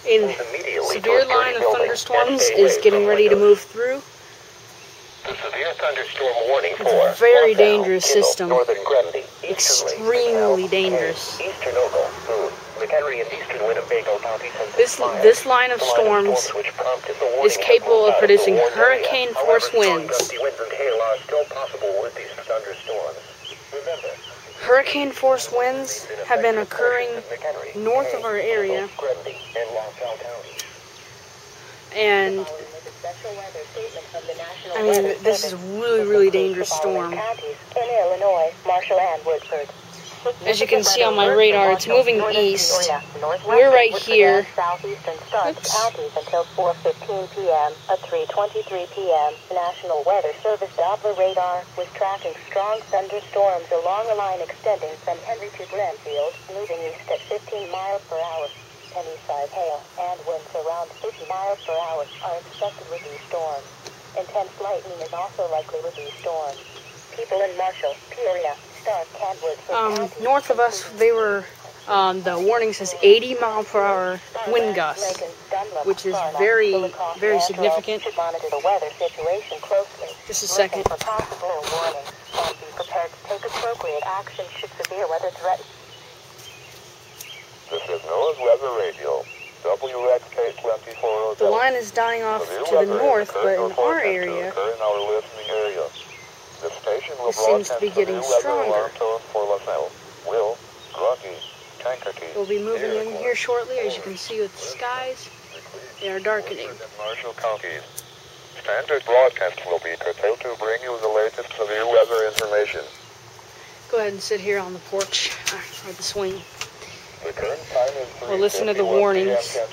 A severe line of thunderstorms is getting ready to move through. The severe thunderstorm warning for It's a very dangerous Kindle, system. Northern Grundy, Extremely dangerous. Eastern Ogle, Boone, McHenry, and Eastern Winnebago counties have This line of storms is capable of producing hurricane-force winds. Gusty winds and hail are still possible with these thunderstorms. Remember, hurricane-force winds have been occurring north of our area, and I mean, this is a really dangerous storm. As you can see on my radar, it's moving east. We're right here. Oops. Until 4:15 p.m. At 3:23 p.m., the National Weather Service Doppler radar was tracking strong thunderstorms along a line extending from Henry to Granfield, moving east at 15 miles per hour. Penny-size hail and winds around 50 miles per hour are expected with these storms. Intense lightning is also likely with these storms. People in Marshall, Peoria, Stark, Kentwood, north of us, the warning says 80 mile per hour wind gusts, which is very significant. Just a second. For possible warnings, and be prepared to take appropriate action should severe weather threaten. This is NOAA's Weather Radio, WXK2407. The line is dying off to the north, but in our area, it seems to be getting stronger. We'll be moving in here shortly, as you can see with the skies. They are darkening. Marshall counties. Standard broadcast will be curtailed to bring you the latest severe weather information. Go ahead and sit here on the porch, or the swing. The current time is We'll listen to the warnings. The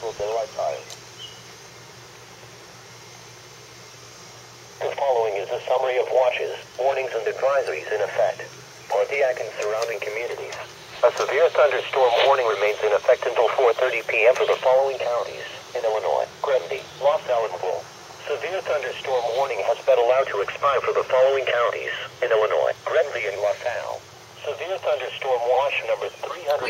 following is a summary of watches, warnings, and advisories in effect. Pontiac and surrounding communities. A severe thunderstorm warning remains in effect until 4:30 p.m. for the following counties in Illinois: Grundy, LaSalle, and Wool. Severe thunderstorm warning has been allowed to expire for the following counties in Illinois: Grundy and LaSalle. Severe thunderstorm watch number 300.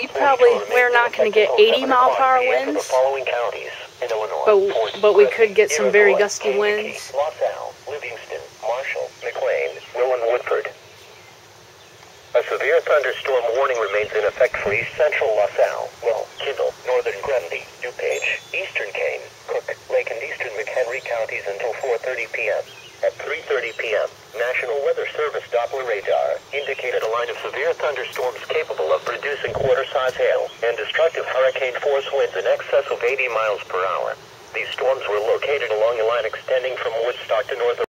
We're not going to get 80 mile per hour winds, the following counties in Illinois: but we could get some very gusty winds. LaSalle, Livingston, Marshall, McLean, Will, and Woodford. A severe thunderstorm warning remains in effect for East Central LaSalle, Will, Kindle, Northern Grundy, DuPage, Eastern Kane, Cook, Lake, and Eastern McHenry counties until 4:30 p.m. At 3:30 p.m., National Weather Service Doppler radar indicated a line of severe thunderstorms capable of producing quarter-size hail and destructive hurricane-force winds in excess of 80 miles per hour. These storms were located along a line extending from Woodstock to north of